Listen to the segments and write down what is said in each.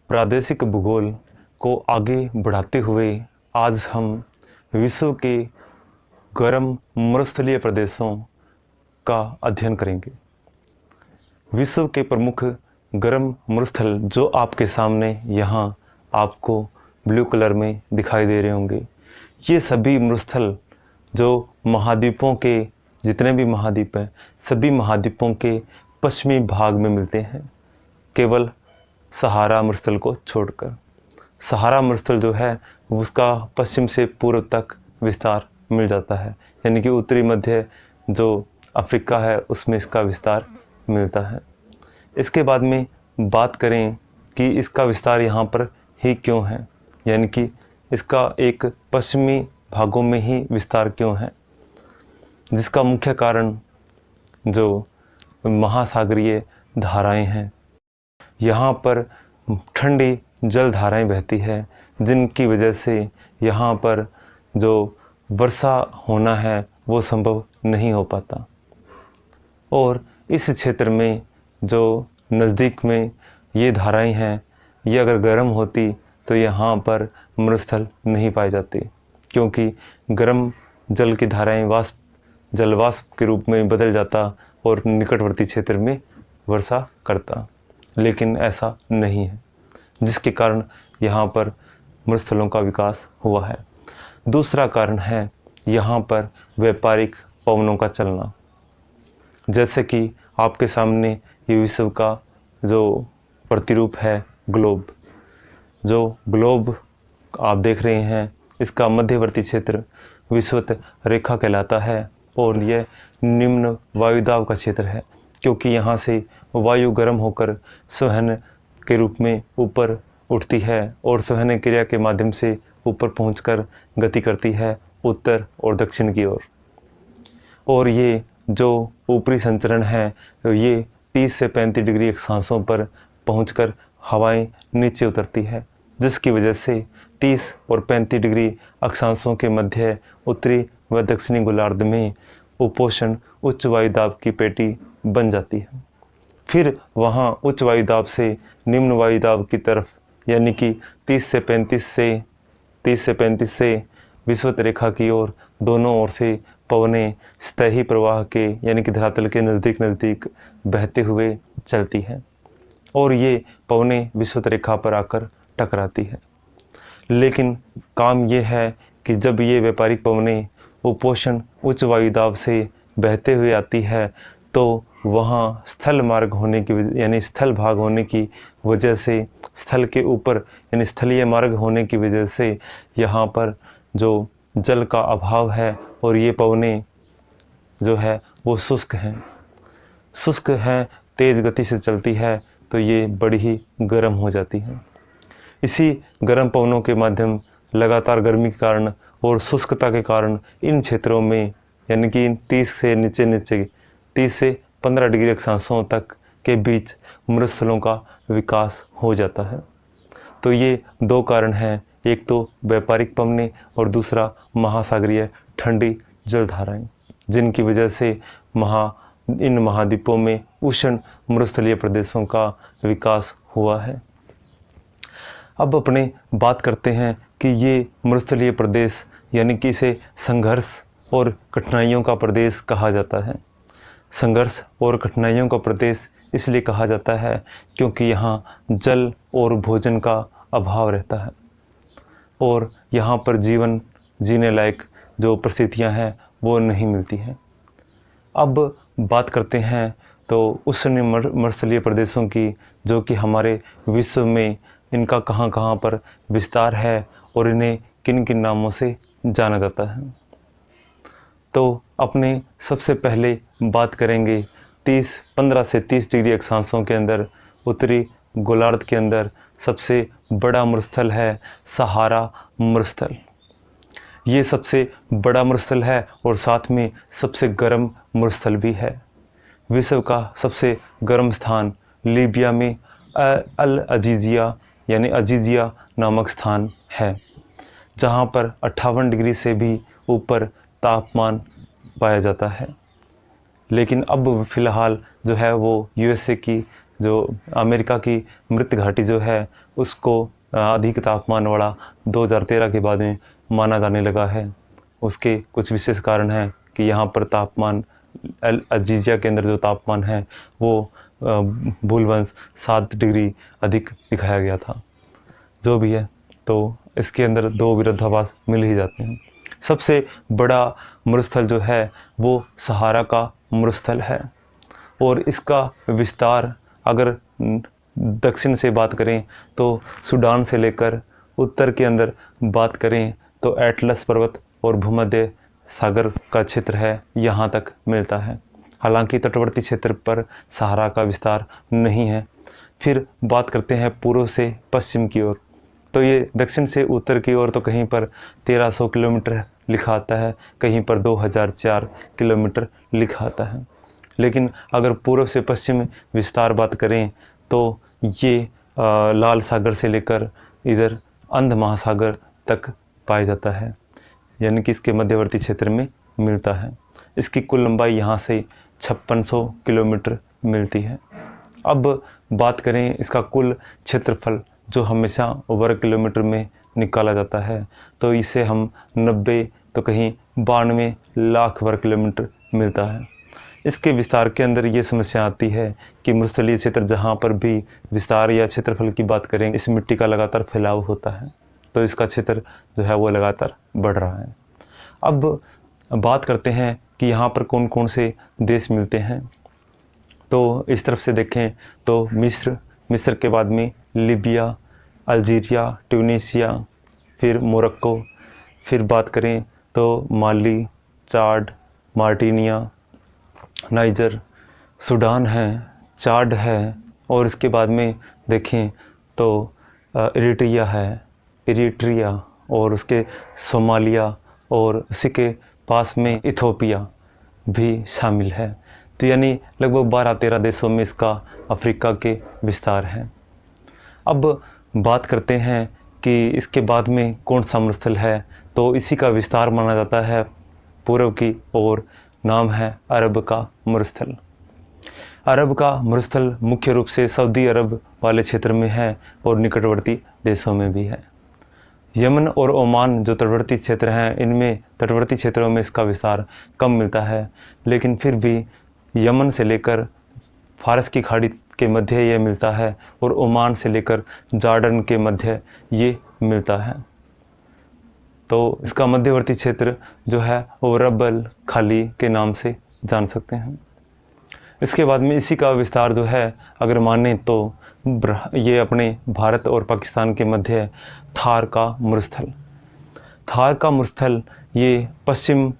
प्रादेशिक भूगोल को आगे बढ़ाते हुए आज हम विश्व के गर्म मरुस्थलीय प्रदेशों का अध्ययन करेंगे। विश्व के प्रमुख गर्म मरुस्थल जो आपके सामने यहाँ आपको ब्लू कलर में दिखाई दे रहे होंगे, ये सभी मरुस्थल जो महाद्वीपों के जितने भी महाद्वीप हैं, सभी महाद्वीपों के पश्चिमी भाग में मिलते हैं, केवल सहारा मरुस्थल को छोड़कर। सहारा मरुस्थल जो है उसका पश्चिम से पूर्व तक विस्तार मिल जाता है, यानी कि उत्तरी मध्य जो अफ्रीका है उसमें इसका विस्तार मिलता है। इसके बाद में बात करें कि इसका विस्तार यहाँ पर ही क्यों है, यानी कि इसका एक पश्चिमी भागों में ही विस्तार क्यों है, जिसका मुख्य कारण जो महासागरीय धाराएं हैं। यहाँ पर ठंडी जल धाराएं बहती है, जिनकी वजह से यहाँ पर जो वर्षा होना है वो संभव नहीं हो पाता। और इस क्षेत्र में जो नज़दीक में ये धाराएं हैं, ये अगर गर्म होती तो यहाँ पर मरुस्थल नहीं पाए जाते, क्योंकि गर्म जल की धाराएं जलवाष्प के रूप में बदल जाता और निकटवर्ती क्षेत्र में वर्षा करता, लेकिन ऐसा नहीं है, जिसके कारण यहाँ पर मरुस्थलों का विकास हुआ है। दूसरा कारण है यहाँ पर व्यापारिक पवनों का चलना। जैसे कि आपके सामने ये विश्व का जो प्रतिरूप है ग्लोब, जो ग्लोब आप देख रहे हैं, इसका मध्यवर्ती क्षेत्र विषुवत रेखा कहलाता है और यह निम्न वायुदाब का क्षेत्र है, क्योंकि यहाँ से वायु गर्म होकर संवहन के रूप में ऊपर उठती है और संवहन क्रिया के माध्यम से ऊपर पहुंचकर गति करती है उत्तर और दक्षिण की ओर। और ये जो ऊपरी संचरण है ये 30 से 35 डिग्री अक्षांशों पर पहुंचकर हवाएं नीचे उतरती है, जिसकी वजह से 30 और 35 डिग्री अक्षांशों के मध्य उत्तरी व दक्षिणी गोलार्ध में उपोष्ण उच्च वायुदाब की पेटी बन जाती है। फिर वहाँ उच्च वायुदाब से निम्न वायुदाब की तरफ, यानी कि 30 से 35 से विषुवत रेखा की ओर दोनों ओर से पवनें स्थायी प्रवाह के यानी कि धरातल के नज़दीक बहते हुए चलती हैं और ये पवनें विषुवत रेखा पर आकर टकराती है। लेकिन काम ये है कि जब ये व्यापारिक पवनें उपोष्ण उच्च वायुदाब से बहते हुए आती है तो वहाँ स्थल मार्ग होने की यानी स्थल भाग होने की वजह से, स्थल के ऊपर यानी स्थलीय मार्ग होने की वजह से यहाँ पर जो जल का अभाव है और ये पवनें जो है वो शुष्क हैं, तेज़ गति से चलती है तो ये बड़ी ही गर्म हो जाती हैं। इसी गर्म पवनों के माध्यम लगातार गर्मी के कारण और शुष्कता के कारण इन क्षेत्रों में यानी कि 30 से 15 डिग्री अक्षांशों तक के बीच मरुस्थलों का विकास हो जाता है। तो ये दो कारण हैं, एक तो व्यापारिक पवनें और दूसरा महासागरीय ठंडी जलधाराएं, जिनकी वजह से इन महाद्वीपों में उष्ण मरुस्थलीय प्रदेशों का विकास हुआ है। अब अपने बात करते हैं कि ये मरुस्थलीय प्रदेश यानी कि इसे संघर्ष और कठिनाइयों का प्रदेश कहा जाता है। संघर्ष और कठिनाइयों का प्रदेश इसलिए कहा जाता है क्योंकि यहाँ जल और भोजन का अभाव रहता है और यहाँ पर जीवन जीने लायक जो परिस्थितियाँ हैं वो नहीं मिलती हैं। अब बात करते हैं तो उष्ण मरुस्थलीय प्रदेशों की, जो कि हमारे विश्व में इनका कहाँ कहाँ पर विस्तार है और इन्हें किन किन नामों से जाना जाता है। तो अपने सबसे पहले बात करेंगे 15 से 30 डिग्री अक्षांशों के अंदर उत्तरी गोलार्ध के अंदर सबसे बड़ा मरुस्थल है सहारा मरुस्थल। ये सबसे बड़ा मरुस्थल है और साथ में सबसे गर्म मरुस्थल भी है। विश्व का सबसे गर्म स्थान लीबिया में अल अजीजिया यानी अजीजिया नामक स्थान है, जहाँ पर 58 डिग्री से भी ऊपर तापमान पाया जाता है। लेकिन अब फ़िलहाल जो है वो यूएसए की जो अमेरिका की मृत घाटी जो है उसको अधिक तापमान वाला 2013 के बाद में माना जाने लगा है। उसके कुछ विशेष कारण हैं कि यहाँ पर तापमान अल अजीज़िया के अंदर जो तापमान है वो भूलवंश 7 डिग्री अधिक दिखाया गया था। जो भी है, तो इसके अंदर दो विरोधाभास मिल ही जाते हैं। सबसे बड़ा मरुस्थल जो है वो सहारा का मरुस्थल है और इसका विस्तार अगर दक्षिण से बात करें तो सूडान से लेकर उत्तर के अंदर बात करें तो एटलस पर्वत और भूमध्य सागर का क्षेत्र है, यहाँ तक मिलता है। हालांकि तटवर्ती क्षेत्र पर सहारा का विस्तार नहीं है। फिर बात करते हैं पूर्व से पश्चिम की ओर, तो ये दक्षिण से उत्तर की ओर तो कहीं पर 1300 किलोमीटर लिखा आता है, कहीं पर 2004 किलोमीटर लिखा आता है। लेकिन अगर पूर्व से पश्चिम विस्तार बात करें तो ये लाल सागर से लेकर इधर अंध महासागर तक पाया जाता है, यानी कि इसके मध्यवर्ती क्षेत्र में मिलता है। इसकी कुल लंबाई यहाँ से 5600 किलोमीटर मिलती है। अब बात करें इसका कुल क्षेत्रफल जो हमेशा वर्ग किलोमीटर में निकाला जाता है, तो इसे हम 90 तो कहीं 92 लाख वर्ग किलोमीटर मिलता है। इसके विस्तार के अंदर ये समस्या आती है कि मरुस्थलीय क्षेत्र जहाँ पर भी विस्तार या क्षेत्रफल की बात करें, इस मिट्टी का लगातार फैलाव होता है, तो इसका क्षेत्र जो है वो लगातार बढ़ रहा है। अब बात करते हैं कि यहाँ पर कौन कौन से देश मिलते हैं। तो इस तरफ से देखें तो मिस्र के बाद में लीबिया, अल्जीरिया, ट्यूनीशिया, फिर मोरक्को, फिर बात करें तो माली, चाड, मार्टिनिया, नाइजर, सूडान है, चाड है, और इसके बाद में देखें तो इरिट्रिया और उसके सोमालिया और उसी के पास में इथोपिया भी शामिल है। तो यानी लगभग 12-13 देशों में इसका अफ्रीका के विस्तार है। अब बात करते हैं कि इसके बाद में कौन सा मरुस्थल है, तो इसी का विस्तार माना जाता है पूर्व की ओर, नाम है अरब का मरुस्थल। अरब का मरुस्थल मुख्य रूप से सऊदी अरब वाले क्षेत्र में है और निकटवर्ती देशों में भी है। यमन और ओमान जो तटवर्ती क्षेत्र हैं, इनमें तटवर्ती क्षेत्रों में इसका विस्तार कम मिलता है, लेकिन फिर भी यमन से लेकर फारस की खाड़ी के मध्य ये मिलता है और ओमान से लेकर जॉर्डन के मध्य ये मिलता है। तो इसका मध्यवर्ती क्षेत्र जो है वो रब अल खाली के नाम से जान सकते हैं। इसके बाद में इसी का विस्तार जो है अगर माने तो ये अपने भारत और पाकिस्तान के मध्य थार का मरुस्थल ये पश्चिम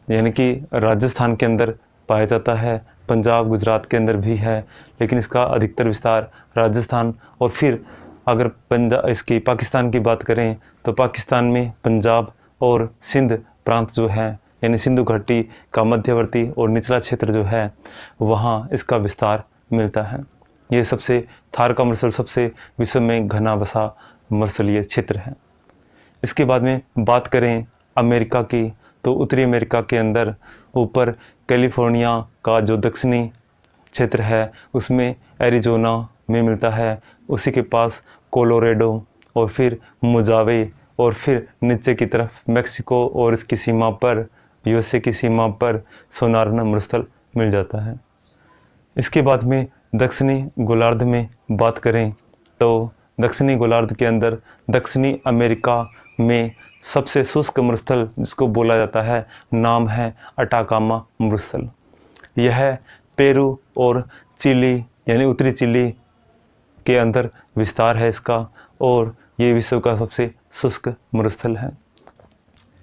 यानी कि राजस्थान के अंदर पाया जाता है, पंजाब गुजरात के अंदर भी है, लेकिन इसका अधिकतर विस्तार राजस्थान और फिर अगर इसकी पाकिस्तान की बात करें तो पाकिस्तान में पंजाब और सिंध प्रांत जो है यानी सिंधु घाटी का मध्यवर्ती और निचला क्षेत्र जो है वहाँ इसका विस्तार मिलता है। ये थार का मरुस्थल सबसे विश्व में घना बसा मरुस्थलीय क्षेत्र है। इसके बाद में बात करें अमेरिका की, तो उत्तरी अमेरिका के अंदर ऊपर कैलिफोर्निया का जो दक्षिणी क्षेत्र है उसमें एरिजोना में मिलता है, उसी के पास कोलोराडो और फिर मोजावे, और फिर नीचे की तरफ मेक्सिको और इसकी सीमा पर यूएसए की सीमा पर सोनारना मरुस्थल मिल जाता है। इसके बाद में दक्षिणी गोलार्ध में बात करें तो दक्षिणी गोलार्ध के अंदर दक्षिणी अमेरिका में सबसे शुष्क मरुस्थल जिसको बोला जाता है नाम है अटाकामा मरुस्थल। यह पेरू और चिली यानी उत्तरी चिली के अंदर विस्तार है इसका, और ये विश्व का सबसे शुष्क मरुस्थल है।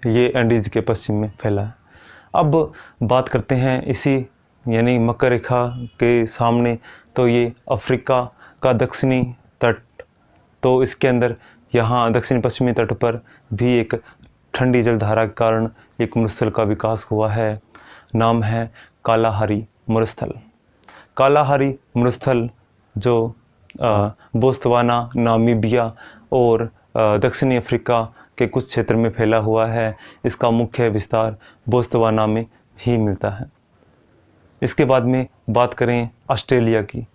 ये एंडीज के पश्चिम में फैला है। अब बात करते हैं इसी यानी मकर रेखा के सामने, तो ये अफ्रीका का दक्षिणी तट, तो इसके अंदर यहाँ दक्षिण पश्चिमी तट पर भी एक ठंडी जलधारा के कारण एक मरुस्थल का विकास हुआ है, नाम है कालाहारी मरुस्थल। कालाहारी मरुस्थल जो बोत्सवाना, नामीबिया और दक्षिणी अफ्रीका के कुछ क्षेत्र में फैला हुआ है, इसका मुख्य विस्तार बोत्सवाना में ही मिलता है। इसके बाद में बात करें ऑस्ट्रेलिया की,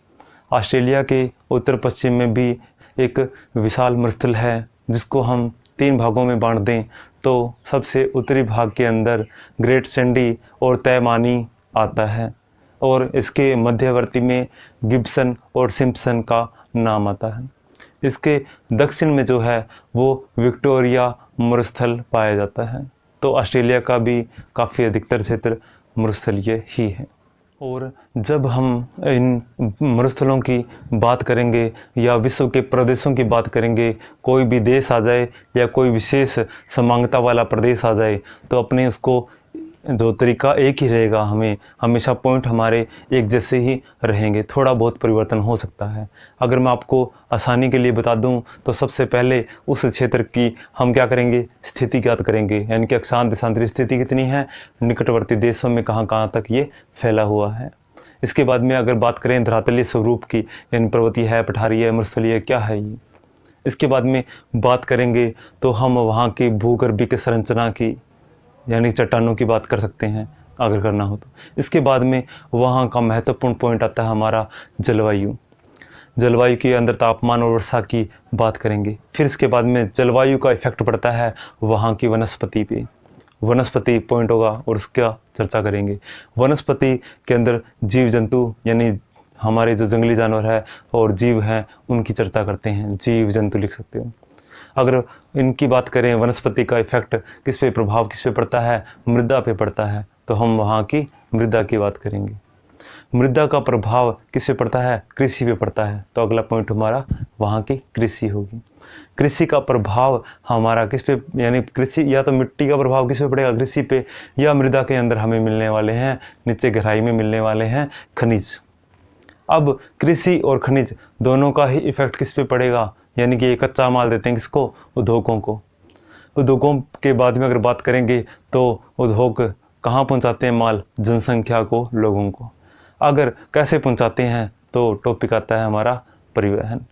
ऑस्ट्रेलिया के उत्तर पश्चिम में भी एक विशाल मरुस्थल है, जिसको हम 3 भागों में बांट दें तो सबसे उत्तरी भाग के अंदर ग्रेट सैंडी और तैमानी आता है, और इसके मध्यवर्ती में गिब्सन और सिम्पसन का नाम आता है। इसके दक्षिण में जो है वो विक्टोरिया मरुस्थल पाया जाता है। तो ऑस्ट्रेलिया का भी काफ़ी अधिकतर क्षेत्र मरुस्थलीय ही है। और जब हम इन मरुस्थलों की बात करेंगे या विश्व के प्रदेशों की बात करेंगे, कोई भी देश आ जाए या कोई विशेष समांगता वाला प्रदेश आ जाए, तो अपने उसको जो तरीका एक ही रहेगा, हमें हमेशा पॉइंट हमारे एक जैसे ही रहेंगे, थोड़ा बहुत परिवर्तन हो सकता है। अगर मैं आपको आसानी के लिए बता दूं तो सबसे पहले उस क्षेत्र की हम क्या करेंगे, स्थिति ज्ञात करेंगे, यानी कि अक्षांश देशांतरी स्थिति कितनी है, निकटवर्ती देशों में कहाँ कहाँ तक ये फैला हुआ है। इसके बाद में अगर बात करें धरातलीय स्वरूप की, यानी पर्वतीय है, पठारी है, मरुस्थलीय क्या है ये। इसके बाद में बात करेंगे तो हम वहाँ की भूगर्भीय संरचना की, यानी चट्टानों की बात कर सकते हैं अगर करना हो तो। इसके बाद में वहाँ का महत्वपूर्ण पॉइंट आता है हमारा जलवायु। जलवायु के अंदर तापमान और वर्षा की बात करेंगे। फिर इसके बाद में जलवायु का इफेक्ट पड़ता है वहाँ की वनस्पति पे, वनस्पति पॉइंट होगा और उसका चर्चा करेंगे। वनस्पति के अंदर जीव जंतु, यानी हमारे जो जंगली जानवर है और जीव हैं, उनकी चर्चा करते हैं, जीव जंतु लिख सकते हो। अगर इनकी बात करें, वनस्पति का इफेक्ट किस पे, प्रभाव किस पे पड़ता है, मृदा पे पड़ता है, तो हम वहाँ की मृदा की बात करेंगे। मृदा का प्रभाव किस पे पड़ता है, कृषि पे पड़ता है, तो अगला पॉइंट हमारा वहाँ की कृषि होगी। कृषि का प्रभाव हमारा किस पे, यानी कृषि या तो मिट्टी का प्रभाव किस पे पड़ेगा, कृषि पे, या मृदा के अंदर हमें मिलने वाले हैं, नीचे गहराई में मिलने वाले हैं खनिज। अब कृषि और खनिज दोनों का ही इफेक्ट किस पे पड़ेगा, यानी कि ये कच्चा माल देते हैं किसको, उद्योगों को। उद्योगों के बाद में अगर बात करेंगे तो उद्योग कहाँ पहुँचाते हैं माल, जनसंख्या को, लोगों को। अगर कैसे पहुँचाते हैं तो टॉपिक आता है हमारा परिवहन।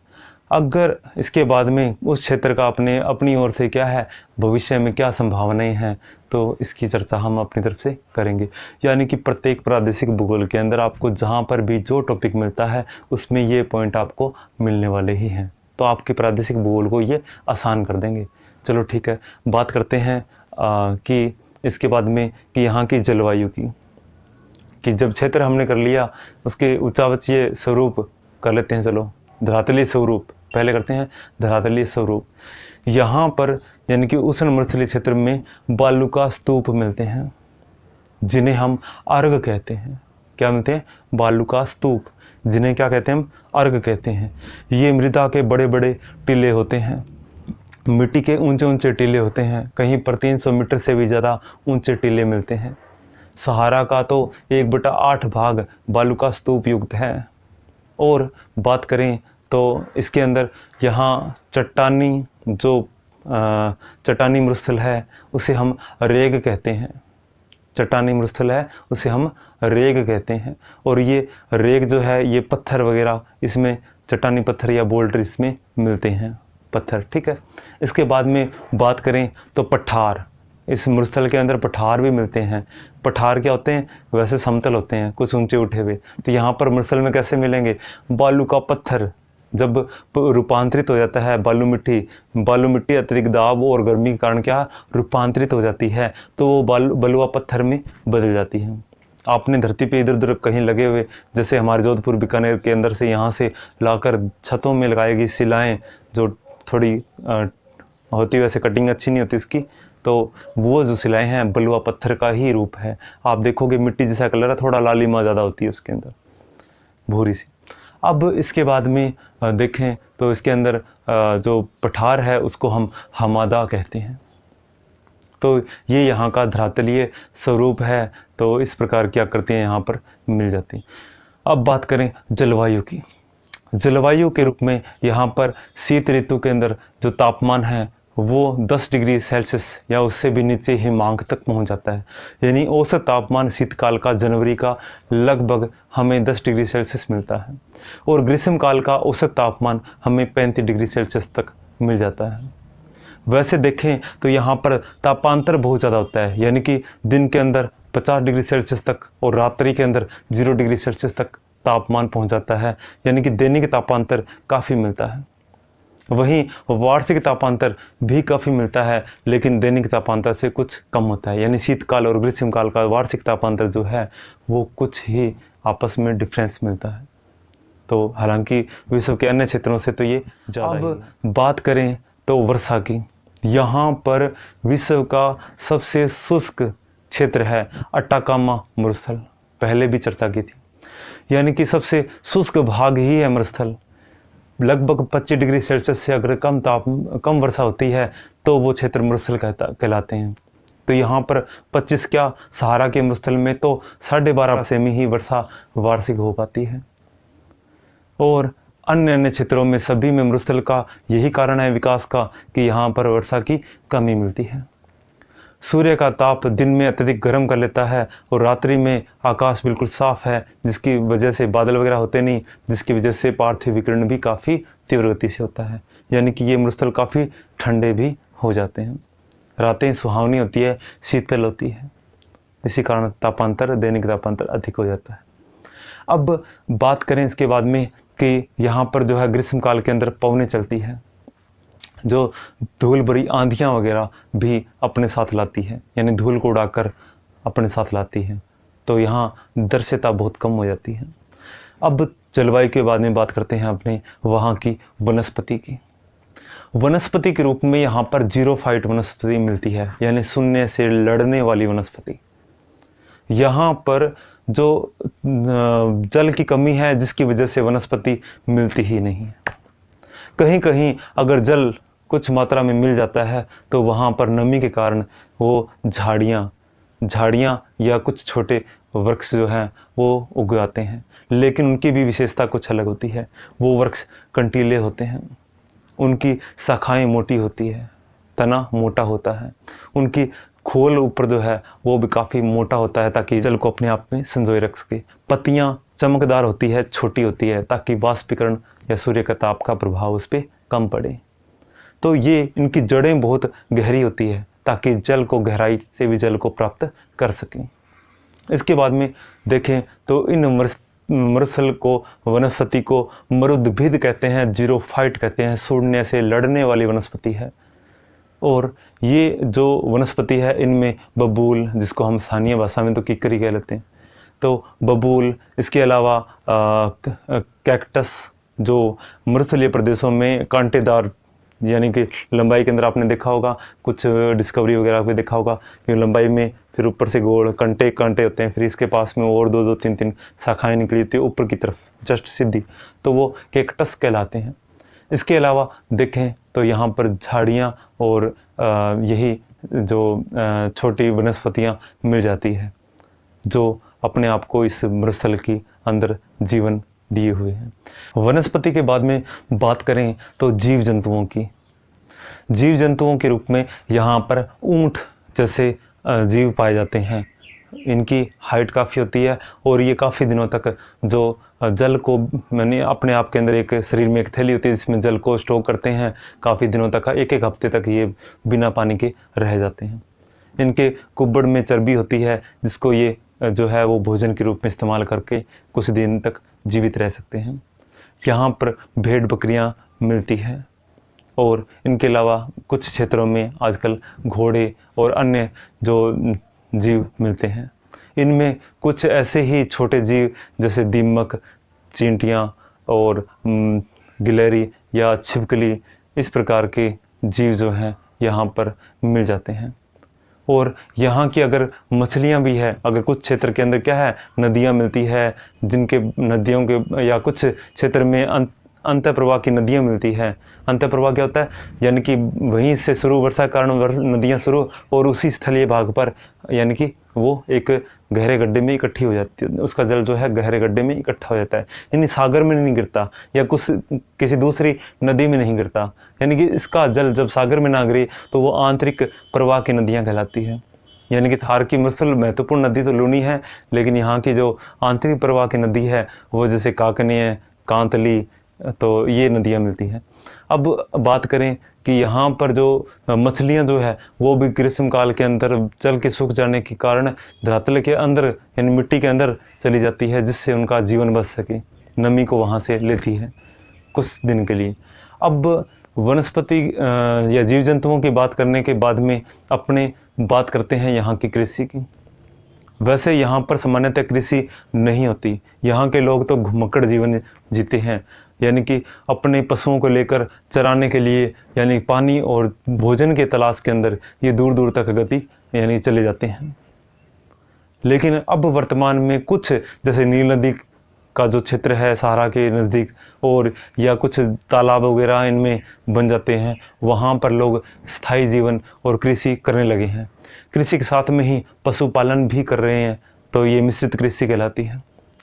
अगर इसके बाद में उस क्षेत्र का अपनी ओर से क्या है, भविष्य में क्या संभावनाएं हैं, तो इसकी चर्चा हम अपनी तरफ से करेंगे। यानी कि प्रत्येक प्रादेशिक भूगोल के अंदर आपको जहाँ पर भी जो टॉपिक मिलता है उसमें ये पॉइंट आपको मिलने वाले ही हैं, तो आपके प्रादेशिक भूगोल को ये आसान कर देंगे। चलो ठीक है, बात करते हैं कि इसके बाद में कि यहाँ की जलवायु की, कि जब क्षेत्र हमने कर लिया उसके उच्चावचीय स्वरूप कर लेते हैं। चलो धरातलीय स्वरूप पहले करते हैं। धरातलीय स्वरूप यहाँ पर यानी कि उष्ण मरुस्थलीय क्षेत्र में बालू का स्तूप मिलते हैं, जिन्हें हम अर्घ कहते हैं। क्या मिलते हैं, बालू का स्तूप, जिन्हें क्या कहते हैं, हम अर्घ कहते हैं। ये मृदा के बड़े बड़े टीले होते हैं, मिट्टी के ऊंचे ऊंचे टीले होते हैं, कहीं पर 300 मीटर से भी ज़्यादा ऊंचे टीले मिलते हैं। सहारा का तो 1/8 भाग बालू का स्तूप युक्त है। और बात करें तो इसके अंदर यहाँ चट्टानी जो चट्टानी मरुस्थल है उसे हम रेग कहते हैं। चट्टानी मरुस्थल है उसे हम रेग कहते हैं। और ये रेग जो है, ये पत्थर वगैरह इसमें, चट्टानी पत्थर या बोल्डर इसमें मिलते हैं, पत्थर। ठीक है, इसके बाद में बात करें तो पठार, इस मरुस्थल के अंदर पठार भी मिलते हैं। पठार क्या होते हैं, वैसे समतल होते हैं, कुछ ऊंचे उठे हुए। तो यहाँ पर मरुस्थल में कैसे मिलेंगे, बालू का पत्थर जब रूपांतरित हो जाता है बालू मिट्टी अतिरिक्त दाब और गर्मी के कारण क्या रूपांतरित हो जाती है, तो वो बलुआ पत्थर में बदल जाती है। आपने धरती पे इधर उधर कहीं लगे हुए, जैसे हमारे जोधपुर बीकानेर के अंदर से यहाँ से लाकर छतों में लगाई गई सिलाएं, जो थोड़ी होती, वैसे कटिंग अच्छी नहीं होती इसकी, तो वो जो सिलाएं हैं बलुआ पत्थर का ही रूप है। आप देखोगे मिट्टी जैसा कलर है, थोड़ा लालिमा ज़्यादा होती है उसके अंदर, भूरी सी। अब इसके बाद में देखें तो इसके अंदर जो पठार है उसको हम हमादा कहते हैं। तो ये यहाँ का धरातलीय स्वरूप है। तो इस प्रकार क्या करते हैं, यहाँ पर मिल जाती हैं। अब बात करें जलवायु की। जलवायु के रूप में यहाँ पर शीत ऋतु के अंदर जो तापमान है वो 10 डिग्री सेल्सियस या उससे भी नीचे हिमांक तक पहुँच जाता है। यानी औसत तापमान शीतकाल का जनवरी का लगभग हमें 10 डिग्री सेल्सियस मिलता है, और ग्रीष्मकाल का औसत तापमान हमें 35 डिग्री सेल्सियस तक मिल जाता है। वैसे देखें तो यहाँ पर तापांतर बहुत ज़्यादा होता है, यानी कि दिन के अंदर 50 डिग्री सेल्सियस तक और रात्रि के अंदर 0 डिग्री सेल्सियस तक तापमान पहुंच जाता है, यानी कि दैनिक तापांतर काफ़ी मिलता है। वहीं वार्षिक तापांतर भी काफ़ी मिलता है, लेकिन दैनिक तापांतर से कुछ कम होता है, यानी शीतकाल और ग्रीष्मकाल का वार्षिक तापांतर जो है वो कुछ ही आपस में डिफरेंस मिलता है। तो हालांकि विश्व के अन्य क्षेत्रों से तो ये ज़्यादा ही है। अब बात करें तो वर्षा की, यहाँ पर विश्व का सबसे शुष्क क्षेत्र है अटाकामा मरुस्थल, पहले भी चर्चा की थी, यानी कि सबसे शुष्क भाग ही है मरुस्थल। लगभग 25 डिग्री सेल्सियस से अगर कम वर्षा होती है तो वो क्षेत्र मरुस्थल कहलाते हैं। तो यहाँ पर 25 क्या, सहारा के मरुस्थल में तो 12.5 सेमी ही वर्षा वार्षिक हो पाती है। और अन्य क्षेत्रों में सभी में मरुस्थल का यही कारण है विकास का कि यहाँ पर वर्षा की कमी मिलती है। सूर्य का ताप दिन में अत्यधिक गर्म कर लेता है और रात्रि में आकाश बिल्कुल साफ है, जिसकी वजह से बादल वगैरह होते नहीं, जिसकी वजह से पार्थिव विकिरण भी काफ़ी तीव्र गति से होता है, यानी कि ये मरुस्थल काफ़ी ठंडे भी हो जाते हैं। रातें सुहावनी होती है, शीतल होती है, इसी कारण तापांतर, दैनिक तापांतर अधिक हो जाता है। अब बात करें इसके बाद में कि यहाँ पर जो है ग्रीष्मकाल के अंदर पवनें चलती है, जो धूल भरी आंधियाँ वगैरह भी अपने साथ लाती है, यानी धूल को उड़ाकर अपने साथ लाती है, तो यहाँ दृश्यता बहुत कम हो जाती है। अब जलवायु के बाद में बात करते हैं अपने वहाँ की वनस्पति की। वनस्पति के रूप में यहाँ पर जीरोफाइट वनस्पति मिलती है, यानी शून्य से लड़ने वाली वनस्पति। यहाँ पर जो जल की कमी है, जिसकी वजह से वनस्पति मिलती ही नहीं है। कहीं कहीं अगर जल कुछ मात्रा में मिल जाता है तो वहाँ पर नमी के कारण वो झाड़ियाँ या कुछ छोटे वृक्ष जो हैं वो उग आते हैं, लेकिन उनकी भी विशेषता कुछ अलग होती है। वो वृक्ष कंटीले होते हैं, उनकी शाखाएं मोटी होती है, तना मोटा होता है, उनकी खोल ऊपर जो है वो भी काफ़ी मोटा होता है ताकि जल को अपने आप में संजोए रख सके। पत्तियाँ चमकदार होती है, छोटी होती है, ताकि वाष्पीकरण या सूर्य का ताप का प्रभाव उस पर कम पड़े। तो ये इनकी जड़ें बहुत गहरी होती है ताकि जल को गहराई से भी जल को प्राप्त कर सकें। इसके बाद में देखें तो इन मरुस्थल को, वनस्पति को मरुद्भिद कहते हैं, जीरोफाइट कहते हैं, शून्य से लड़ने वाली वनस्पति है। और ये जो वनस्पति है इनमें बबूल, जिसको हम स्थानीय भाषा में तो किकरी कह लेते हैं, तो बबूल, इसके अलावा कैक्टस, जो मरुस्थलीय प्रदेशों में कांटेदार, यानी कि लंबाई के अंदर आपने देखा होगा, कुछ डिस्कवरी वगैरह पे देखा होगा कि लंबाई में फिर ऊपर से गोल कांटे होते हैं, फिर इसके पास में और दो तीन शाखाएं निकली होती है ऊपर की तरफ जस्ट सीधी, तो वो कैक्टस कहलाते हैं। इसके अलावा देखें तो यहाँ पर झाड़ियाँ और यही जो छोटी वनस्पतियाँ मिल जाती है, जो अपने आप को इस मरुस्थल की अंदर जीवन दिए हुए हैं। वनस्पति के बाद में बात करें तो जीव जंतुओं की। जीव जंतुओं के रूप में यहाँ पर ऊंट जैसे जीव पाए जाते हैं। इनकी हाइट काफ़ी होती है और ये काफ़ी दिनों तक जो जल को, मैंने अपने आप के अंदर एक शरीर में एक थैली होती है जिसमें जल को स्टोर करते हैं, काफ़ी दिनों तक, एक हफ्ते तक ये बिना पानी के रह जाते हैं। इनके कुब्बड़ में चर्बी होती है जिसको ये जो है वो भोजन के रूप में इस्तेमाल करके कुछ दिन तक जीवित रह सकते हैं। यहाँ पर भेड़ बकरियाँ मिलती हैं और इनके अलावा कुछ क्षेत्रों में आजकल घोड़े और अन्य जो जीव मिलते हैं। इनमें कुछ ऐसे ही छोटे जीव जैसे दीमक, चींटियाँ और गिलहरी या छिपकली, इस प्रकार के जीव जो हैं यहाँ पर मिल जाते हैं। और यहाँ की अगर मछलियाँ भी है, अगर कुछ क्षेत्र के अंदर क्या है, नदियाँ मिलती है, जिनके नदियों के या कुछ क्षेत्र में अंतःप्रवाह की नदियाँ मिलती हैं। अंतःप्रवाह क्या होता है, यानी कि वहीं से शुरू, वर्षा के कारण नदियाँ शुरू और उसी स्थलीय भाग पर, यानी कि वो एक गहरे गड्ढे में इकट्ठी हो जाती है, उसका जल जो है गहरे गड्ढे में इकट्ठा हो जाता है, यानी सागर में नहीं गिरता या किसी दूसरी नदी में नहीं गिरता, यानी कि इसका जल जब सागर में ना गिरे तो वो आंतरिक प्रवाह की नदियाँ कहलाती है। यानी कि थार की मरुस्थल महत्वपूर्ण नदी तो लूनी है, लेकिन यहाँ की जो आंतरिक प्रवाह की नदी है वो जैसे काकनी है, कांतली, तो ये नदियाँ मिलती हैं। अब बात करें कि यहाँ पर जो मछलियाँ जो है वो भी ग्रीष्म काल के अंदर जल के सूख जाने के कारण धरातल के अंदर यानी मिट्टी के अंदर चली जाती है, जिससे उनका जीवन बच सके, नमी को वहाँ से लेती है कुछ दिन के लिए। अब वनस्पति या जीव जंतुओं की बात करने के बाद में अपने बात करते हैं यहाँ की कृषि की। वैसे यहाँ पर सामान्यतः कृषि नहीं होती। यहाँ के लोग तो घुमक्कड़ जीवन जीते हैं, यानी कि अपने पशुओं को लेकर चराने के लिए यानी पानी और भोजन के तलाश के अंदर ये दूर दूर तक गति यानी चले जाते हैं। लेकिन अब वर्तमान में कुछ जैसे नील नदी का जो क्षेत्र है सहारा के नज़दीक, और या कुछ तालाब वगैरह इनमें बन जाते हैं, वहाँ पर लोग स्थायी जीवन और कृषि करने लगे हैं। कृषि के साथ में ही पशुपालन भी कर रहे हैं, तो ये मिश्रित कृषि कहलाती है।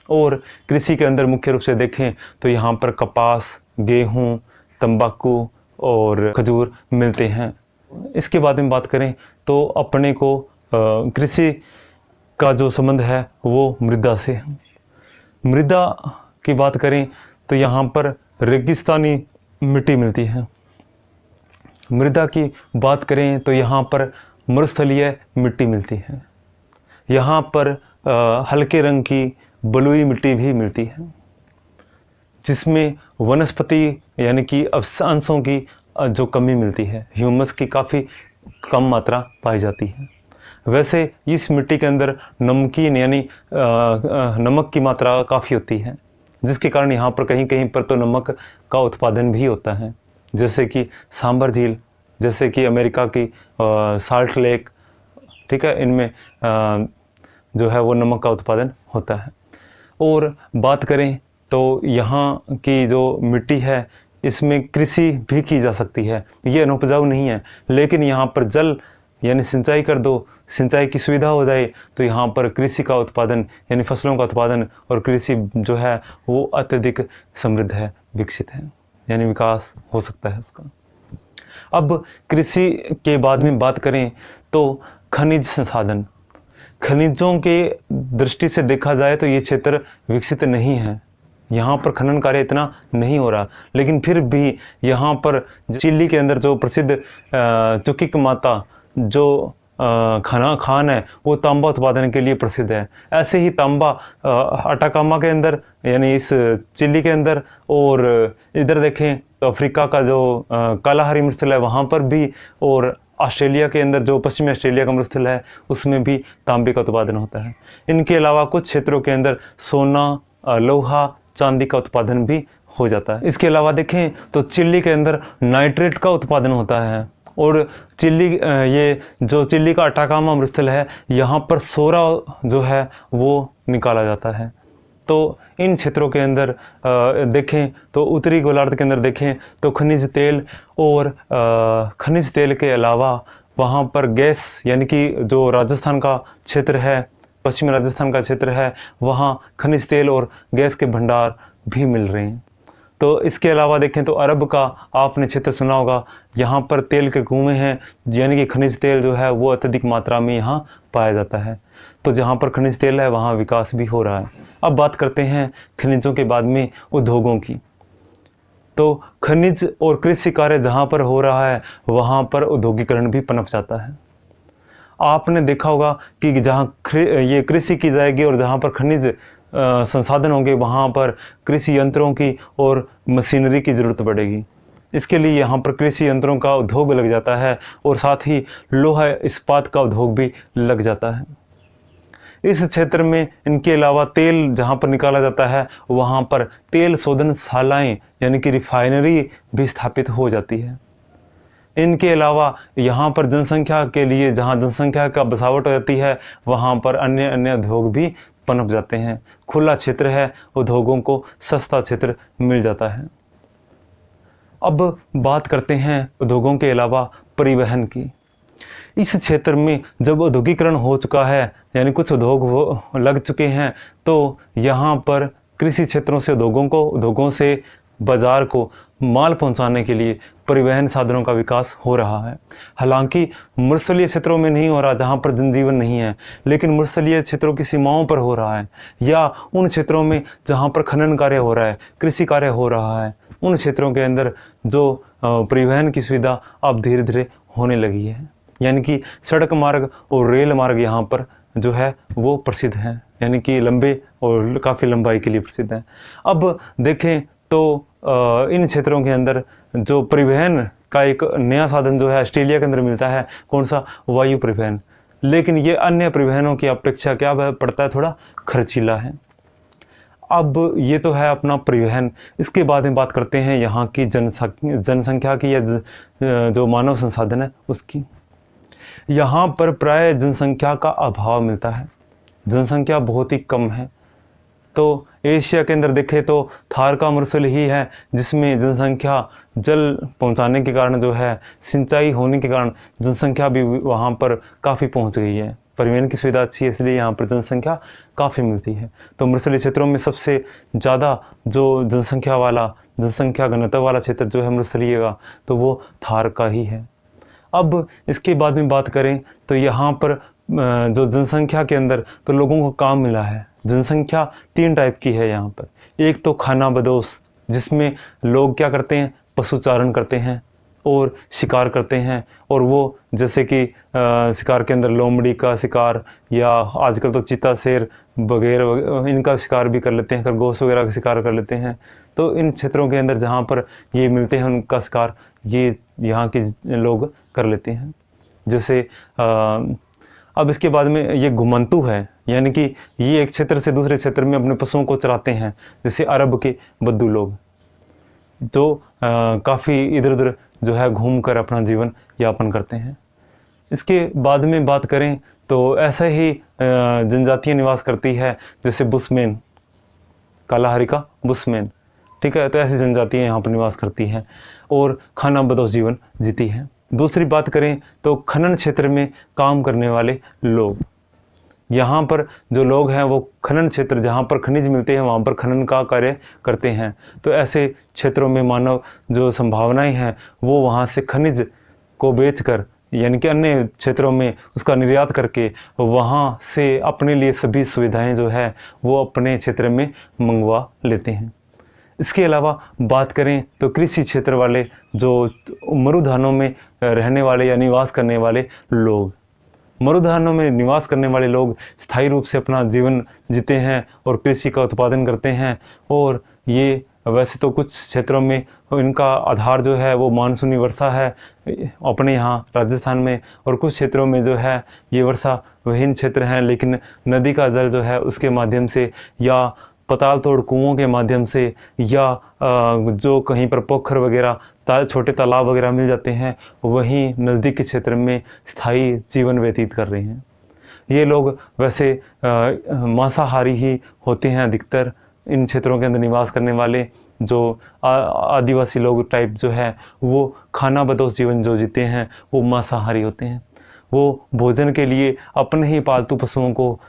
और कृषि के अंदर मुख्य रूप से देखें तो यहाँ पर कपास, गेहूँ, तंबाकू और खजूर मिलते हैं। इसके बाद में बात करें तो अपने को कृषि का जो संबंध है वो मृदा से है। मृदा की बात करें तो यहाँ पर रेगिस्तानी मिट्टी मिलती है। मृदा की बात करें तो यहाँ पर मरुस्थलीय मिट्टी मिलती है। यहाँ पर हल्के रंग की बलुई मिट्टी भी मिलती है, जिसमें वनस्पति यानी कि अंशों की जो कमी मिलती है, ह्यूमस की काफ़ी कम मात्रा पाई जाती है। वैसे इस मिट्टी के अंदर नमकीन यानी नमक की मात्रा काफ़ी होती है, जिसके कारण यहाँ पर कहीं कहीं पर तो नमक का उत्पादन भी होता है, जैसे कि सांबर झील, जैसे कि अमेरिका की साल्ट लेक, ठीक है, इनमें जो है वो नमक का उत्पादन होता है। और बात करें तो यहाँ की जो मिट्टी है इसमें कृषि भी की जा सकती है, ये अनउपजाऊ नहीं है, लेकिन यहाँ पर जल यानी सिंचाई कर दो, सिंचाई की सुविधा हो जाए तो यहाँ पर कृषि का उत्पादन यानी फसलों का उत्पादन और कृषि जो है वो अत्यधिक समृद्ध है, विकसित है, यानी विकास हो सकता है उसका। अब कृषि के बाद में बात करें तो खनिज संसाधन, खनिजों के दृष्टि से देखा जाए तो ये क्षेत्र विकसित नहीं है, यहाँ पर खनन कार्य इतना नहीं हो रहा, लेकिन फिर भी यहाँ पर चिली के अंदर जो प्रसिद्ध चुकिक माता जो खान है वो तांबा उत्पादन के लिए प्रसिद्ध है। ऐसे ही तांबा अटाकामा के अंदर यानी इस चिली के अंदर, और इधर देखें तो अफ्रीका का जो कालाहारी मरुस्थल है वहाँ पर भी, और ऑस्ट्रेलिया के अंदर जो पश्चिमी ऑस्ट्रेलिया का मरुस्थल है उसमें भी तांबे का उत्पादन होता है। इनके अलावा कुछ क्षेत्रों के अंदर सोना, लोहा, चांदी का उत्पादन भी हो जाता है। इसके अलावा देखें तो चिली के अंदर नाइट्रेट का उत्पादन होता है, और चिली ये जो चिली का अटाकामा मरुस्थल है यहाँ पर सोरा जो है वो निकाला जाता है। तो इन क्षेत्रों के अंदर देखें तो उत्तरी गोलार्ध के अंदर देखें तो खनिज तेल, और खनिज तेल के अलावा वहाँ पर गैस यानी कि जो राजस्थान का क्षेत्र है, पश्चिमी राजस्थान का क्षेत्र है, वहाँ खनिज तेल और गैस के भंडार भी मिल रहे हैं। तो इसके अलावा देखें तो अरब का आपने क्षेत्र सुना होगा, यहाँ पर तेल के कुएं हैं, यानी कि खनिज तेल जो है वो अत्यधिक मात्रा में यहाँ पाया जाता है। तो जहाँ पर खनिज तेल है वहाँ विकास भी हो रहा है। अब बात करते हैं खनिजों के बाद में उद्योगों की। तो खनिज और कृषि कार्य जहाँ पर हो रहा है वहाँ पर औद्योगिकरण भी पनप जाता है। आपने देखा होगा कि जहाँ ये कृषि की जाएगी और जहाँ पर खनिज संसाधन होंगे वहाँ पर कृषि यंत्रों की और मशीनरी की ज़रूरत पड़ेगी। इसके लिए यहाँ पर कृषि यंत्रों का उद्योग लग जाता है, और साथ ही लोहा इस्पात का उद्योग भी लग जाता है। इस क्षेत्र में इनके अलावा तेल जहाँ पर निकाला जाता है वहाँ पर तेल शोधनशालाएँ यानी कि रिफाइनरी भी स्थापित हो जाती है। इनके अलावा यहाँ पर जनसंख्या के लिए जहाँ जनसंख्या का बसावट हो जाती है वहाँ पर अन्य अन्य उद्योग भी पनप जाते हैं। खुला क्षेत्र है, उद्योगों को सस्ता क्षेत्र मिल जाता है। अब बात करते हैं उद्योगों के अलावा परिवहन की। इस क्षेत्र में जब औद्योगिकरण हो चुका है यानी कुछ उद्योग लग चुके हैं, तो यहाँ पर कृषि क्षेत्रों से उद्योगों से बाजार को माल पहुंचाने के लिए परिवहन साधनों का विकास हो रहा है। हालांकि मरुस्थलीय क्षेत्रों में नहीं हो रहा जहां पर जनजीवन नहीं है, लेकिन मरुस्थलीय क्षेत्रों की सीमाओं पर हो रहा है, या उन क्षेत्रों में जहां पर खनन कार्य हो रहा है, कृषि कार्य हो रहा है, उन क्षेत्रों के अंदर जो परिवहन की सुविधा अब धीरे धीरे होने लगी है। यानी कि सड़क मार्ग और रेल मार्ग यहाँ पर जो है वो प्रसिद्ध हैं, यानी कि लंबे और काफ़ी लंबाई के लिए प्रसिद्ध हैं। अब देखें तो इन क्षेत्रों के अंदर जो परिवहन का एक नया साधन जो है ऑस्ट्रेलिया के अंदर मिलता है, कौन सा? वायु परिवहन। लेकिन ये अन्य परिवहनों की अपेक्षा क्या पड़ता है? थोड़ा खर्चीला है। अब ये तो है अपना परिवहन। इसके बाद में बात करते हैं यहाँ की जनसंख्या की या जो मानव संसाधन है उसकी। यहाँ पर प्राय जनसंख्या का अभाव मिलता है, जनसंख्या बहुत ही कम है। तो एशिया के अंदर देखें तो थार का मरुस्थल ही है जिसमें जनसंख्या जल पहुँचाने के कारण जो है, सिंचाई होने के कारण जनसंख्या भी वहाँ पर काफ़ी पहुँच गई है। परिवहन की सुविधा अच्छी है इसलिए यहाँ पर जनसंख्या काफ़ी मिलती है। तो मरुस्थलीय क्षेत्रों में सबसे ज़्यादा जो जनसंख्या घनत्व वाला क्षेत्र जो है मरुस्थलीय का, तो वो थार का ही है। अब इसके बाद में बात करें तो यहाँ पर जो जनसंख्या के अंदर तो लोगों को काम मिला है। जनसंख्या 3 टाइप की है यहाँ पर। एक तो खानाबदोश, जिसमें लोग क्या करते हैं? पशुचारण करते हैं और शिकार करते हैं। और वो जैसे कि शिकार के अंदर लोमड़ी का शिकार या आजकल तो चीता शेर वगैरह इनका शिकार भी कर लेते हैं, खरगोश वगैरह का शिकार कर लेते हैं। तो इन क्षेत्रों के अंदर जहाँ पर ये मिलते हैं उनका शिकार ये यहाँ के लोग कर लेते हैं। जैसे अब इसके बाद में ये घुमंतू है, यानी कि ये एक क्षेत्र से दूसरे क्षेत्र में अपने पशुओं को चराते हैं। जैसे अरब के बद्दू लोग जो काफ़ी इधर उधर जो है घूम कर अपना जीवन यापन करते हैं। इसके बाद में बात करें तो ऐसा ही जनजातियाँ निवास करती है, जैसे बुशमैन, कालाहारी का बुशमैन, ठीक है। तो ऐसी जनजातियाँ यहाँ पर निवास करती हैं और खानाबदोश जीवन जीती हैं। दूसरी बात करें तो खनन क्षेत्र में काम करने वाले लोग, यहाँ पर जो लोग हैं वो खनन क्षेत्र जहाँ पर खनिज मिलते हैं वहाँ पर खनन का कार्य करते हैं। तो ऐसे क्षेत्रों में मानव जो संभावनाएं हैं वो वहाँ से खनिज को बेचकर, यानी कि अन्य क्षेत्रों में उसका निर्यात करके वहाँ से अपने लिए सभी सुविधाएं जो है वो अपने क्षेत्र में मंगवा लेते हैं। इसके अलावा बात करें तो कृषि क्षेत्र वाले जो मरुधानों में रहने वाले या निवास करने वाले लोग, मरुधानों में निवास करने वाले लोग स्थायी रूप से अपना जीवन जीते हैं और कृषि का उत्पादन करते हैं। और ये वैसे तो कुछ क्षेत्रों में इनका आधार जो है वो मानसूनी वर्षा है अपने यहाँ राजस्थान में, और कुछ क्षेत्रों में जो है ये वर्षा विहीन क्षेत्र हैं, लेकिन नदी का जल जो है उसके माध्यम से या पताल तोड़ कुओं के माध्यम से या जो कहीं पर पोखर वगैरह छोटे तालाब वगैरह मिल जाते हैं वहीं नज़दीक के क्षेत्र में स्थायी जीवन व्यतीत कर रहे हैं। ये लोग वैसे मांसाहारी ही होते हैं अधिकतर। इन क्षेत्रों के अंदर निवास करने वाले जो आदिवासी लोग टाइप जो है वो खानाबदोश जीवन जो जीते हैं वो मांसाहारी होते हैं। वो भोजन के लिए अपने ही पालतू पशुओं को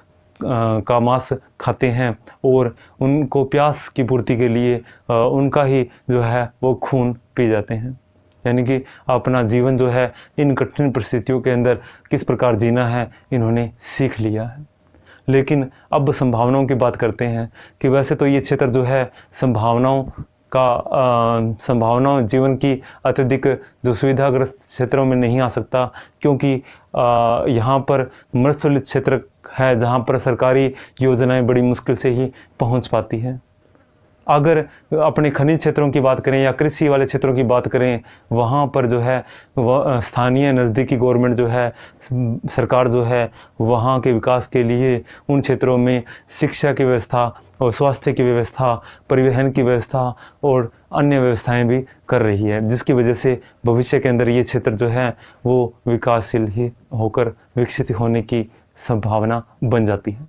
का मांस खाते हैं और उनको प्यास की पूर्ति के लिए उनका ही जो है वो खून पी जाते हैं। यानी कि अपना जीवन जो है इन कठिन परिस्थितियों के अंदर किस प्रकार जीना है इन्होंने सीख लिया है। लेकिन अब संभावनाओं की बात करते हैं कि वैसे तो ये क्षेत्र जो है संभावनाओं जीवन की अत्यधिक जो सुविधाग्रस्त क्षेत्रों में नहीं आ सकता, क्योंकि यहाँ पर मरुस्थलीय क्षेत्र है जहाँ पर सरकारी योजनाएं बड़ी मुश्किल से ही पहुँच पाती हैं। अगर अपने खनिज क्षेत्रों की बात करें या कृषि वाले क्षेत्रों की बात करें, वहाँ पर जो है वह स्थानीय नज़दीकी गवर्नमेंट जो है सरकार जो है वहाँ के विकास के लिए उन क्षेत्रों में शिक्षा की व्यवस्था और स्वास्थ्य की व्यवस्था, परिवहन की व्यवस्था और अन्य व्यवस्थाएं भी कर रही है, जिसकी वजह से भविष्य के अंदर ये क्षेत्र जो है वो विकासशील ही होकर विकसित होने की संभावना बन जाती है।